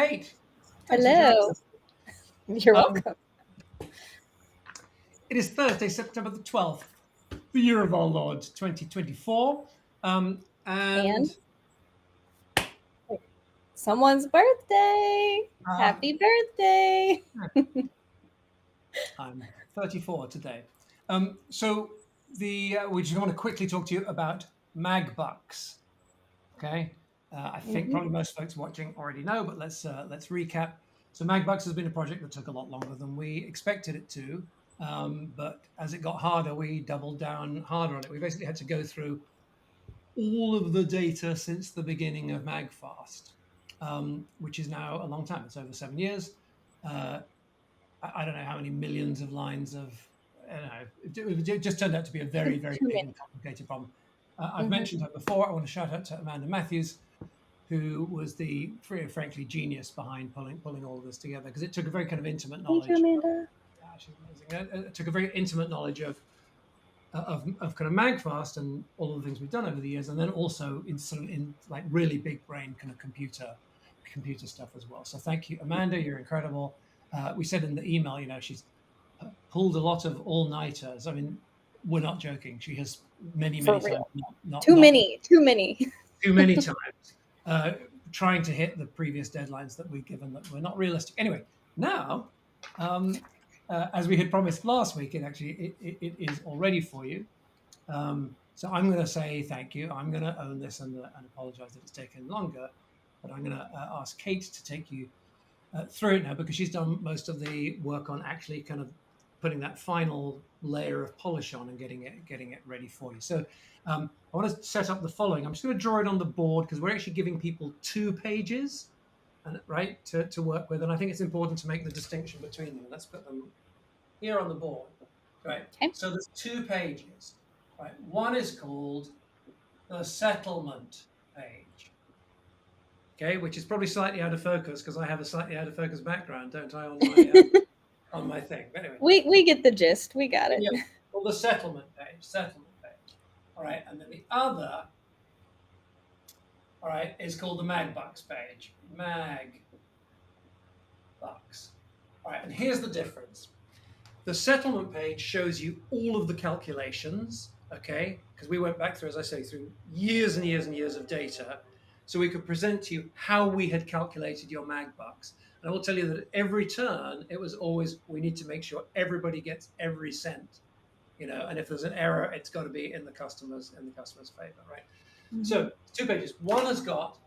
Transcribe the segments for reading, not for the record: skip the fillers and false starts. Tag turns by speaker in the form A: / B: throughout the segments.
A: Kate, thanks for joining
B: Hello.
A: us.
B: You're welcome.
A: It is Thursday, September the 12th, the year of our Lord, 2024. And
B: And someone's birthday. Happy birthday.
A: I'm 34 today. So we just want to quickly talk to you about MagBucks. Okay, I think probably most folks watching already know, but let's recap. So MagBucks has been a project that took a lot longer than we expected it to, but as it got harder, we doubled down harder on it. We basically had to go through all of the data since the beginning of MagFast, which is now a long time. It's over 7 years. I don't know how many millions of lines of, I don't know, it just turned out to be a very, very
B: Too
A: big
B: many.
A: and complicated problem. I've mentioned her before. I want to shout out to Amanda Matthews, who was the frankly genius behind pulling all of this together, because it took a very kind of intimate
B: Thank you,
A: knowledge.
B: Amanda.
A: She's amazing. It took a very intimate knowledge of kind of MagFast and all of the things we've done over the years, and then also in like really big brain kind of computer stuff as well. So thank you, Amanda. You're incredible. We said in the email, she's pulled a lot of all-nighters. I mean, we're not joking. She has many
B: For
A: times,
B: real.
A: not
B: Too many.
A: too many times, trying to hit the previous deadlines that we've given that were not realistic. Anyway, now, as we had promised last week, it is all ready for you. So I'm going to say thank you. I'm going to own this and apologize that it's taken longer, but I'm going to ask Kate to take you through it now, because she's done most of the work on actually kind of putting that final layer of polish on and getting it ready for you. So I want to set up the following. I'm just going to draw it on the board, because we're actually giving people 2 pages, and right to work with, and I think it's important to make the distinction between them. Let's put them here on the board. Right.
B: Okay.
A: So there's 2 pages. Right. One is called the settlement page. Okay, which is probably slightly out of focus, because I have a slightly out of focus background, don't I, on my thing? But anyway,
B: We get the gist. We got it.
A: yeah. Well, the settlement page. All right, and then the other, all right, is called the MagBucks page. MagBucks. All right, and here's the difference. The settlement page shows you all of the calculations, okay? Because we went back through, as I say, through years and years and years of data, so we could present to you how we had calculated your MagBucks. And I will tell you that at every turn, it was always, we need to make sure everybody gets every cent, and if there's an error, it's got to be in the customer's favor, right? So 2 pages. One has got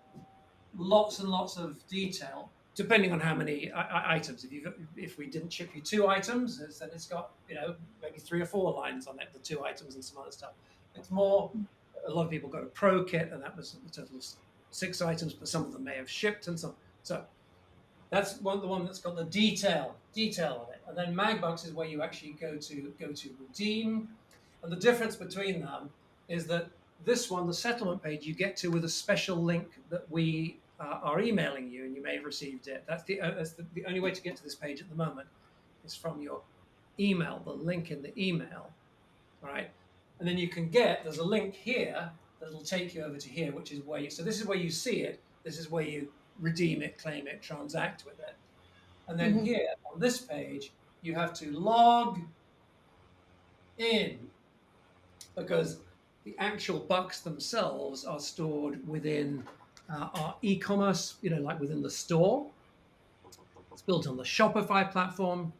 A: lots and lots of detail, depending on how many items. If we didn't ship you 2 items, then it's got maybe 3 or 4 lines on it, the 2 items and some other stuff. It's more. A lot of people got a pro kit, and that was a total of 6 items, but some of them may have shipped and some. So that's the one that's got the detail on it. And then MagBucks is where you actually go to redeem. And the difference between them is that this one, the settlement page, you get to with a special link that we are emailing you, and you may have received it. That's the only way to get to this page at the moment is from your email, the link in the email, all right? And then there's a link here that'll take you over to here, which is where so this is where you see it. This is where you redeem it, claim it, transact with it. And then here on this page, you have to log in, because the actual bucks themselves are stored within our e-commerce, like within the store. It's built on the Shopify platform.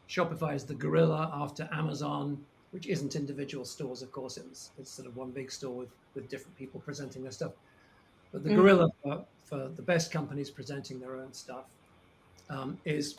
A: Shopify is the gorilla after Amazon, which isn't individual stores, of course. It's sort of one big store with different people presenting their stuff. But the gorilla for the best companies presenting their own stuff is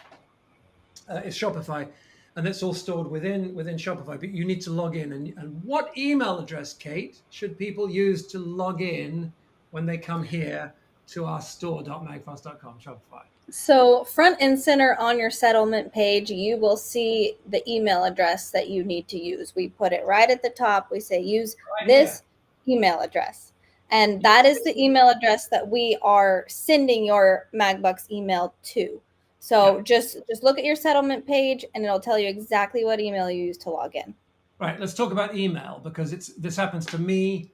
A: Shopify, and it's all stored within Shopify. But you need to log in. And what email address, Kate, should people use to log in when they come here to our store.magfast.com, Shopify?
B: So front and center on your settlement page, you will see the email address that you need to use. We put it right at the top. We say use this email address. And that is the email address that we are sending your MagBucks email to. So just look at your settlement page, and it'll tell you exactly what email you use to log in.
A: Right. Let's talk about email, because this happens to me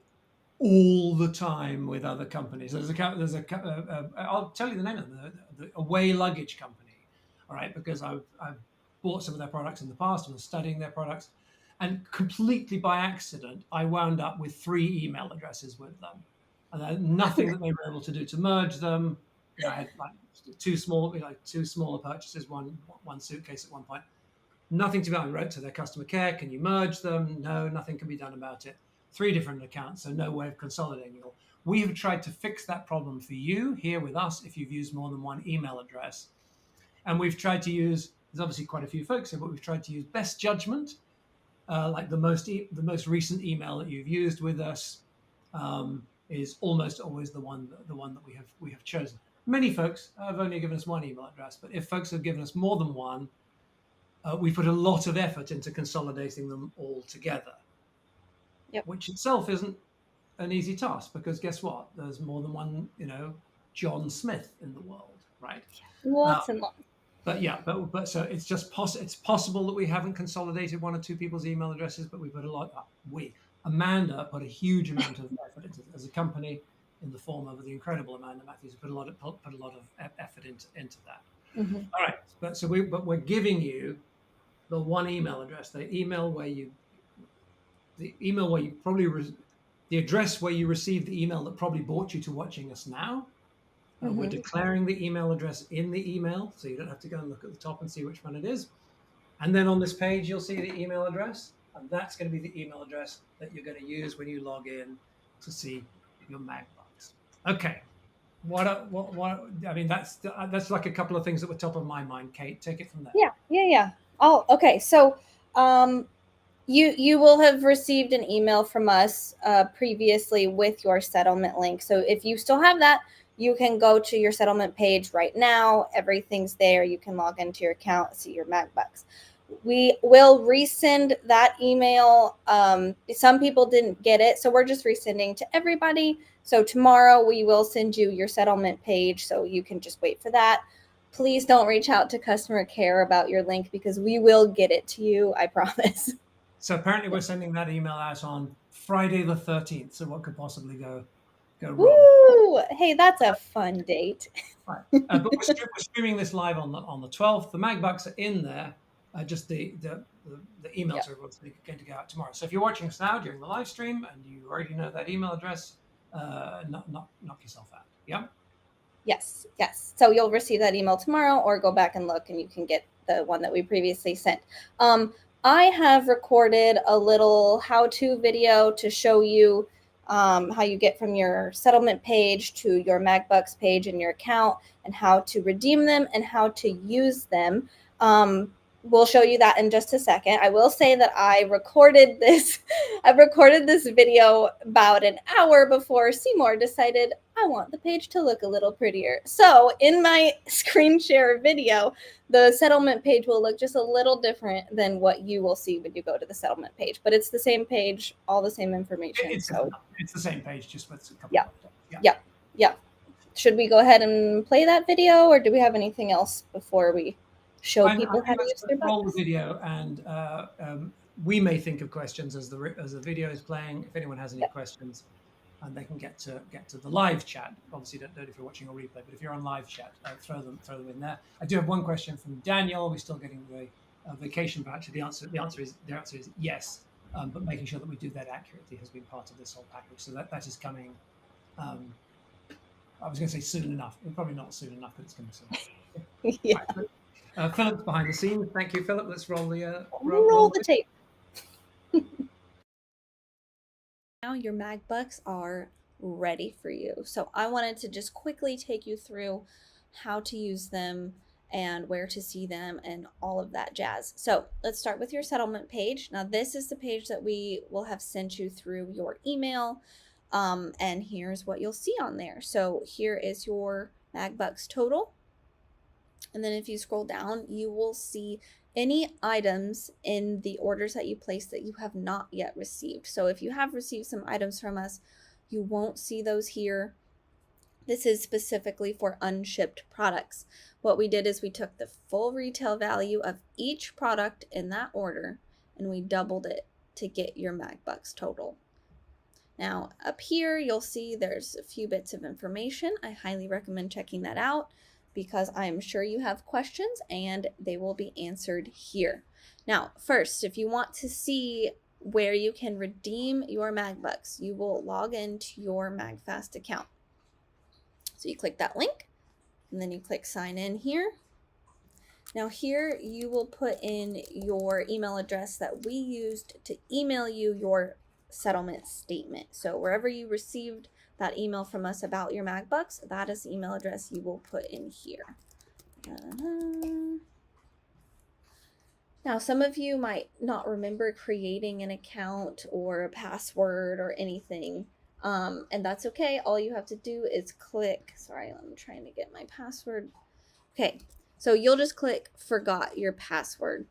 A: all the time with other companies. I'll tell you the name of the Away Luggage Company, all right, because I've bought some of their products in the past and was studying their products, and completely by accident, I wound up with 3 email addresses with them, and nothing that they were able to do to merge them. You know, I had like two smaller purchases, one suitcase at one point. Nothing to be done. I wrote to their customer care. Can you merge them? No, nothing can be done about it. 3 different accounts, so no way of consolidating it all. We have tried to fix that problem for you here with us if you've used more than one email address. And we've tried to use, there's obviously quite a few folks here, but we've tried to use best judgment, like the most recent email that you've used with us is almost always the one that we have chosen. Many folks have only given us one email address, but if folks have given us more than one, we put a lot of effort into consolidating them all together, which itself isn't an easy task, because guess what? There's more than one, John Smith in the world, right?
B: Lots and lots.
A: But so it's just it's possible that we haven't consolidated 1 or 2 people's email addresses, but we put a lot. Amanda put a huge amount of effort into, as a company, in the form of the incredible Amanda Matthews, put a lot of effort into that.
B: Mm-hmm.
A: All right, but we're giving you the one email address, the email where you probably the address where you received the email that probably brought you to watching us now.
B: Mm-hmm.
A: We're declaring the email address in the email, so you don't have to go and look at the top and see which one it is. And then on this page, you'll see the email address, and that's going to be the email address that you're going to use when you log in to see your MagBucks. Okay. What I mean, that's like a couple of things that were top of my mind. Kate, take it from there.
B: Yeah. Oh, okay. So, you will have received an email from us previously with your settlement link. So if you still have that, you can go to your settlement page right now. Everything's there. You can log into your account, see your MagBucks. We will resend that email. Some people didn't get it, so we're just resending to everybody. So tomorrow we will send you your settlement page, so you can just wait for that. Please don't reach out to customer care about your link, because we will get it to you, I promise.
A: So apparently we're sending that email out on Friday the 13th. So what could possibly go wrong?
B: Woo! Hey, that's a fun date.
A: Right. But we're streaming this live on the 12th. The MagBucks are in there. Just the emails are going to go out tomorrow. So if you're watching us now during the live stream and you already know that email address, knock yourself out. Yeah.
B: Yes. So you'll receive that email tomorrow, or go back and look, and you can get the one that we previously sent. I have recorded a little how-to video to show you how you get from your settlement page to your MagBucks page in your account, and how to redeem them and how to use them. We'll show you that in just a second. I will say that I recorded this video about an hour before Seymour decided I want the page to look a little prettier. So in my screen share video, the settlement page will look just a little different than what you will see when you go to the settlement page, but it's the same page, all the same information.
A: It's the same page, just with a couple of
B: Yeah. Should we go ahead and play that video, or do we have anything else before we show people how to use their
A: roll
B: bucks?
A: the video, and we may think of questions as the video is playing. If anyone has any questions, and they can get to the live chat. Obviously, don't if you're watching a replay, but if you're on live chat, throw them in there. I do have one question from Daniel. We're still getting the vacation voucher. The answer is yes, but making sure that we do that accurately has been part of this whole package. So that is coming. I was going to say soon enough. Probably not soon enough, but it's coming soon.
B: Yeah.
A: Right. Philip's behind the scenes. Thank you, Philip. Let's roll the
B: roll the tape. Now your MagBucks are ready for you. So I wanted to just quickly take you through how to use them and where to see them and all of that jazz. So let's start with your settlement page. Now this is the page that we will have sent you through your email. And here's what you'll see on there. So here is your MagBucks total. And then if you scroll down, you will see any items in the orders that you place that you have not yet received. So if you have received some items from us, you won't see those here. This is specifically for unshipped products. What we did is we took the full retail value of each product in that order and we doubled it to get your MagBucks total. Now up here, you'll see there's a few bits of information. I highly recommend checking that out because I'm sure you have questions and they will be answered here. Now, first, if you want to see where you can redeem your MagBucks, you will log into your MagFast account. So you click that link and then you click sign in here. Now here you will put in your email address that we used to email you your settlement statement. So wherever you received that email from us about your MagBucks, that is the email address you will put in here. Now, some of you might not remember creating an account or a password or anything, and that's okay. All you have to do is click, sorry, I'm trying to get my password. Okay, so you'll just click forgot your password.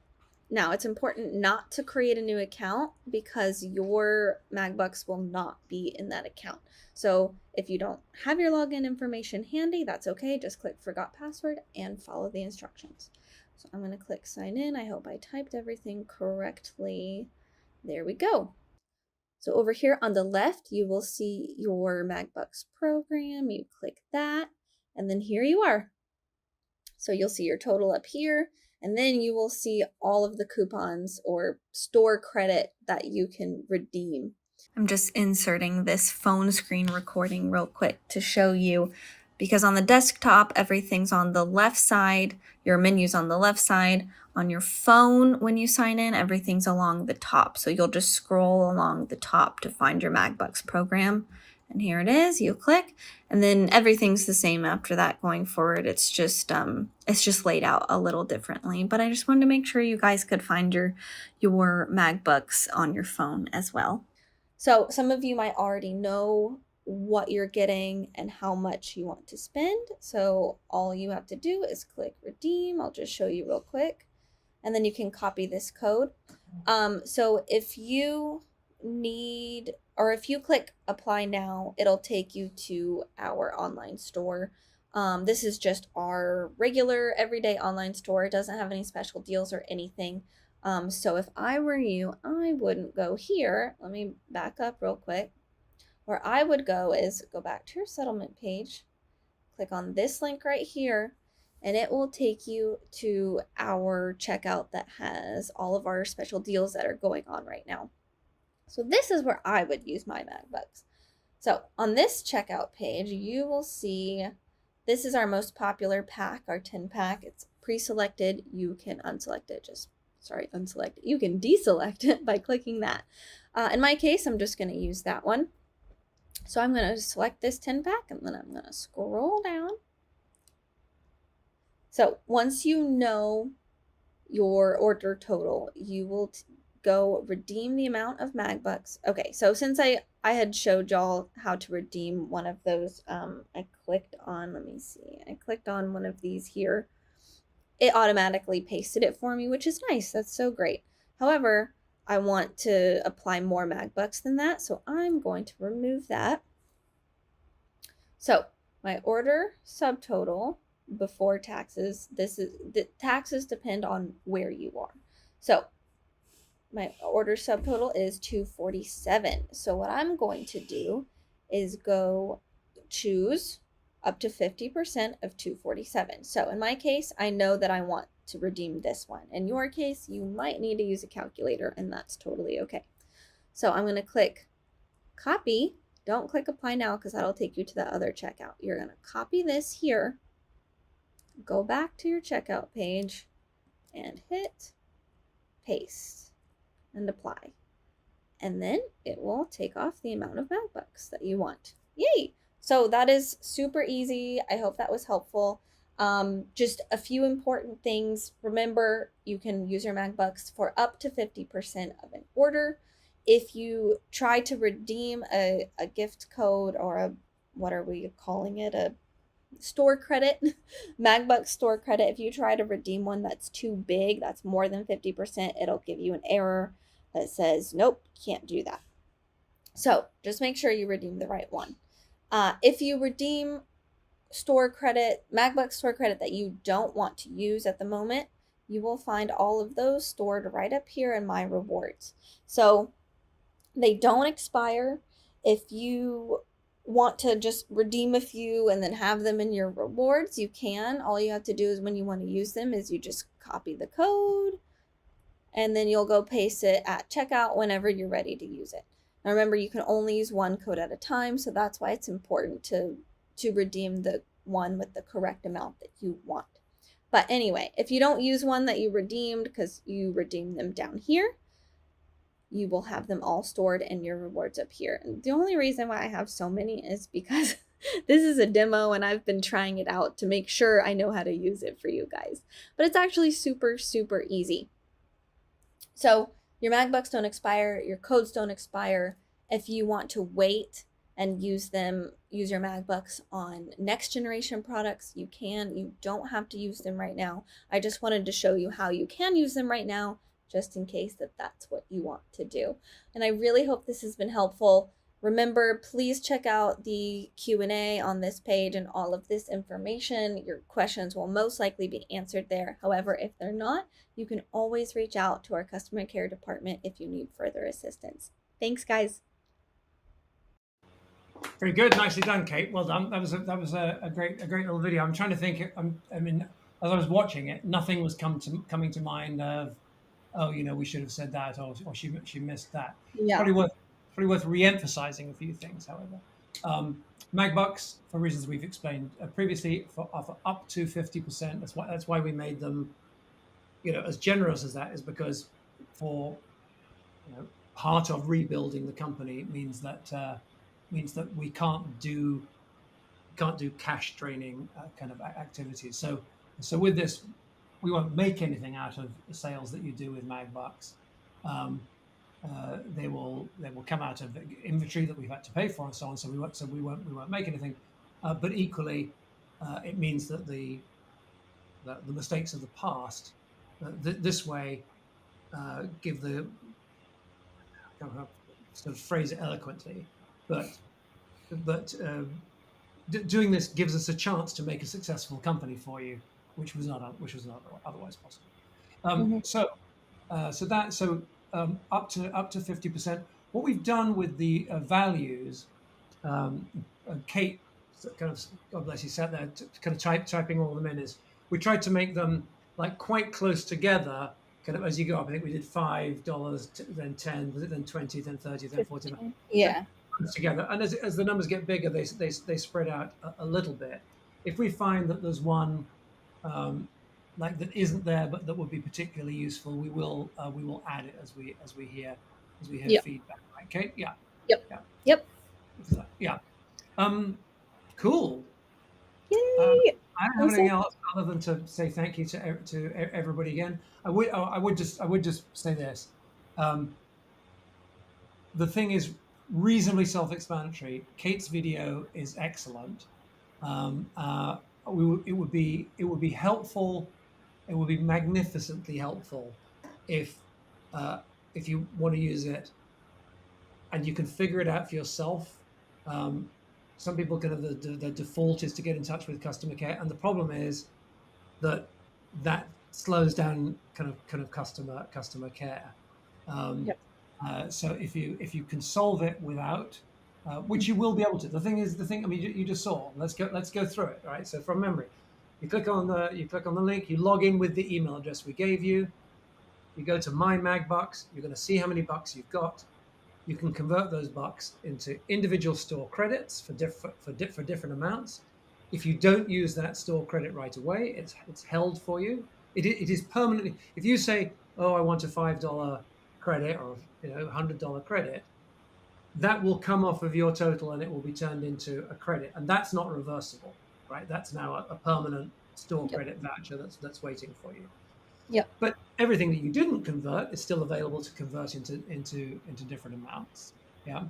B: Now, it's important not to create a new account because your MagBucks will not be in that account. So if you don't have your login information handy, that's okay. Just click forgot password and follow the instructions. So I'm going to click sign in. I hope I typed everything correctly. There we go. So over here on the left, you will see your MagBucks program. You click that, and then here you are. So you'll see your total up here, and then you will see all of the coupons or store credit that you can redeem. I'm just inserting this phone screen recording real quick to show you, because on the desktop, everything's on the left side, your menu's on the left side. On your phone, when you sign in, everything's along the top. So you'll just scroll along the top to find your MagBucks program. And here it is, you click, and then everything's the same after that going forward. It's just laid out a little differently, but I just wanted to make sure you guys could find your MagBucks on your phone as well. So some of you might already know what you're getting and how much you want to spend. So all you have to do is click redeem. I'll just show you real quick, and then you can copy this code. So if you need, or if you click apply now, it'll take you to our online store. This is just our regular everyday online store. It doesn't have any special deals or anything. So if I were you, I wouldn't go here. Let me back up real quick. Where I would go is go back to your settlement page, click on this link right here, and it will take you to our checkout that has all of our special deals that are going on right now. So this is where I would use my MagBucks. So on this checkout page, you will see this is our most popular pack, our 10 pack. It's pre-selected. You can unselect it. Unselect it. You can deselect it by clicking that. In my case, I'm just going to use that one. So I'm going to select this 10 pack, and then I'm going to scroll down. So once you know your order total, you will go redeem the amount of MagBucks. Okay, so since I had showed y'all how to redeem one of those, I clicked on, let me see, I clicked on one of these here. It automatically pasted it for me, which is nice. That's so great. However, I want to apply more MagBucks than that, so I'm going to remove that. So my order subtotal before taxes, the taxes depend on where you are. So my order subtotal is $247. So what I'm going to do is go choose up to 50% of $247. So in my case, I know that I want to redeem this one. In your case, you might need to use a calculator, and that's totally okay. So I'm going to click copy. Don't click apply now because that'll take you to the other checkout. You're going to copy this here, go back to your checkout page, and hit paste and apply. And then it will take off the amount of MagBucks that you want. Yay! So that is super easy. I hope that was helpful. Just a few important things. Remember, you can use your MagBucks for up to 50% of an order. If you try to redeem a gift code or a, what are we calling it, a store credit, MagBucks store credit, if you try to redeem one that's too big, that's more than 50%, it'll give you an error that says, nope, can't do that. So just make sure you redeem the right one. If you redeem store credit, MagBucks store credit that you don't want to use at the moment, you will find all of those stored right up here in My Rewards. So they don't expire. If you want to just redeem a few and then have them in your rewards, you can. All you have to do is when you want to use them is you just copy the code and then you'll go paste it at checkout whenever you're ready to use it. Now remember, you can only use one code at a time, so that's why it's important to redeem the one with the correct amount that you want. But anyway, if you don't use one that you redeemed because you redeemed them down here, you will have them all stored in your rewards up here. And the only reason why I have so many is because this is a demo and I've been trying it out to make sure I know how to use it for you guys. But it's actually super, super easy. So your MagBucks don't expire, your codes don't expire. If you want to wait and use your MagBucks on next generation products, you can. You don't have to use them right now. I just wanted to show you how you can use them right now, just in case that's what you want to do. And I really hope this has been helpful. Remember, please check out the Q&A on this page and all of this information. Your questions will most likely be answered there. However, if they're not, you can always reach out to our customer care department if you need further assistance. Thanks, guys.
A: Very good, nicely done, Kate. Well done. That was a great little video. I'm trying to think. I mean, as I was watching it, nothing was coming to mind of, oh, we should have said that, or she missed that.
B: Yeah.
A: Probably worth re-emphasizing a few things, however. MagBucks, for reasons we've explained previously, offer up to 50%. That's why we made them, as generous as that, is because for part of rebuilding the company means that we can't do cash draining kind of activities. So with this, we won't make anything out of the sales that you do with MagBucks. They will come out of inventory that we've had to pay for and so on. So we won't make anything. But equally, it means that the mistakes of the past this way give the sort of phrase it eloquently, but doing this gives us a chance to make a successful company for you, which was not otherwise possible. So up to 50%. What we've done with the values, Kate, kind of, God bless you, sat there kind of typing all of them in. Is we tried to make them like quite close together, kind of as you go up. I think we did $5, then 10, then 20, then 30, then 40.
B: Yeah.
A: Together, and as the numbers get bigger, they spread out a little bit. If we find that there's one like that isn't there, but that would be particularly useful, we will add it as we hear
B: Yep.
A: feedback. Right, Kate? Yeah.
B: Yep.
A: Yeah.
B: Yep.
A: Yeah. Cool.
B: Yay!
A: I don't have anything else other than to say thank you to everybody again. I would just say this. The thing is reasonably self-explanatory. Kate's video is excellent. It would be helpful. It would be magnificently helpful if you want to use it and you can figure it out for yourself. Some people the default is to get in touch with customer care, and the problem is that slows down kind of customer care.
B: Yep.
A: So if you can solve it without, which you will be able to. The thing. I mean, you just saw. Let's go through it. Right. So from memory, you click on the link. You log in with the email address we gave you. You go to My MagBucks. You're going to see how many bucks you've got. You can convert those bucks into individual store credits for different amounts. If you don't use that store credit right away, it's held for you. It is permanently. If you say, "Oh, I want a $5 credit or $100 credit," that will come off of your total and it will be turned into a credit, and that's not reversible, right? That's now a permanent store credit voucher that's waiting for you.
B: Yeah.
A: But everything that you didn't convert is still available to convert into different amounts. Yeah.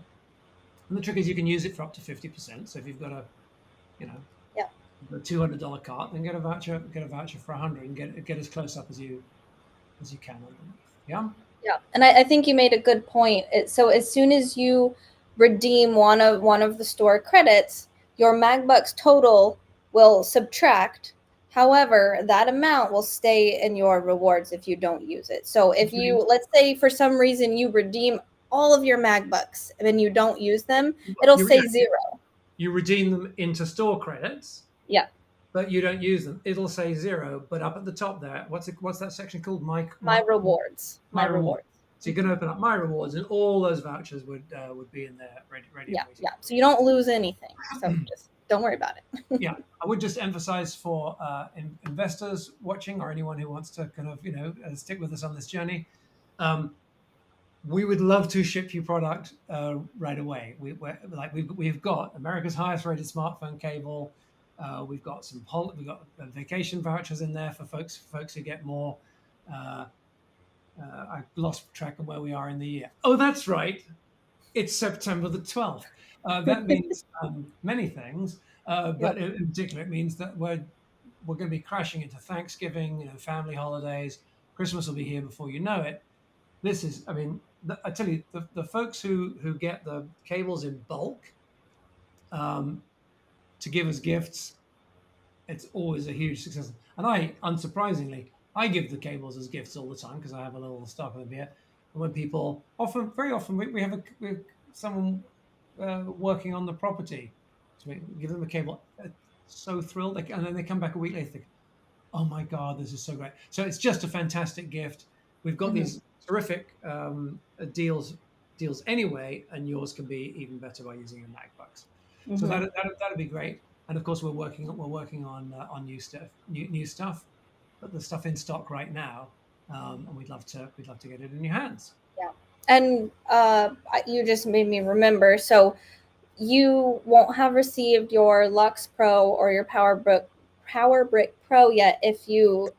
A: And the trick is you can use it for up to 50%. So if you've got a $200 cart, then get a voucher for $100 and get as close up as you can underneath. Yeah.
B: Yeah, and I think you made a good point. So as soon as you redeem one of the store credits, your MagBucks total will subtract. However, that amount will stay in your rewards if you don't use it. So if you, let's say for some reason you redeem all of your MagBucks and you don't use them, it'll say 0.
A: You redeem them into store credits.
B: Yeah.
A: But you don't use them. It'll say 0. But up at the top there, what's that section called?
B: My rewards. My rewards.
A: So you can open up My Rewards, and all those vouchers would be in there ready.
B: Yeah, yeah. So you don't lose anything. So just don't worry about it.
A: Yeah, I would just emphasize for investors watching, or anyone who wants to kind of stick with us on this journey, we would love to ship you product right away. We've got America's highest rated smartphone cable. We've got we've got vacation vouchers in there for folks who get more. I've lost track of where we are in the year. Oh, that's right. It's September the 12th. That means many things, but in particular, it means that we're going to be crashing into Thanksgiving, family holidays. Christmas will be here before you know it. This is, I tell you, the folks who get the cables in bulk to give us gifts, it's always a huge success. And unsurprisingly, I give the cables as gifts all the time because I have a little stock of them here. And when people very often, we have someone working on the property, so we give them a cable. So thrilled, and then they come back a week later. Think, oh my God, this is so great! So it's just a fantastic gift. We've got these terrific deals anyway, and yours can be even better by using your MagBucks. So that'd be great. And of course, we're working on new stuff, but the stuff in stock right now, and we'd love to get it in your hands.
B: Yeah, and you just made me remember. So you won't have received your Lux Pro or your PowerBrick Pro yet if you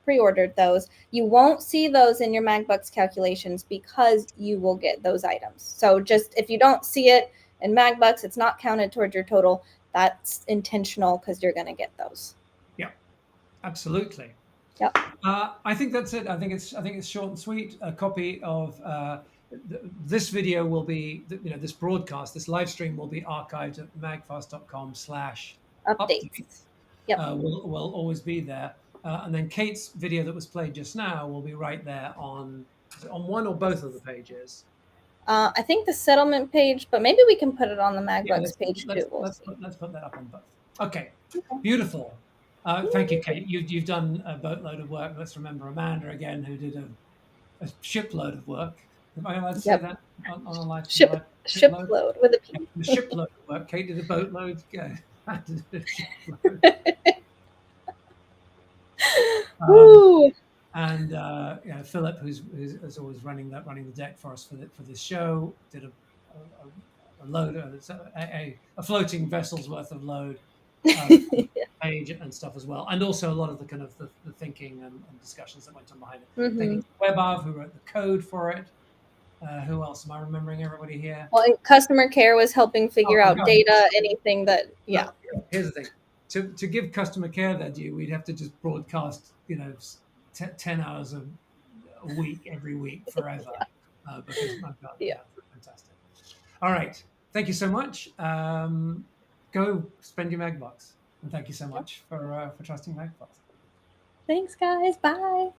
B: pre-ordered those. You won't see those in your MagBucks calculations because you will get those items. So just if you don't see it in MagBucks, it's not counted towards your total. That's intentional because you're going to get those.
A: Yeah, absolutely.
B: Yep.
A: I think that's it. I think it's short and sweet. A copy of this video will be, this broadcast, this live stream will be archived at magfast.com/updates.
B: Yep.
A: Will always be there. And then Kate's video that was played just now will be right there on one or both of the pages.
B: I think the settlement page, but maybe we can put it on the MagBucks page too.
A: Let's put that up on both. Okay. Beautiful. Thank you, Kate. You've done a boatload of work. Let's remember Amanda again, who did a shipload of work. Am I allowed to say that on a live?
B: Shipload with a P.
A: A shipload of work. Kate did a boatload. And Philip, who's always running the deck for us for this show, did a load, a floating vessel's worth of load page and stuff as well, and also a lot of the kind of the thinking and discussions that went on behind it. Thank you to WebAv, who wrote the code for it. Who else am I remembering? Everybody here.
B: Well, customer care was helping figure out data, anything that. Yeah.
A: Here's the thing: to give customer care their due, we'd have to just broadcast, 10 hours a week every week forever. Because my God, fantastic. All right, thank you so much. Go spend your MagBucks, and thank you so much for trusting MagFast.
B: Thanks, guys. Bye.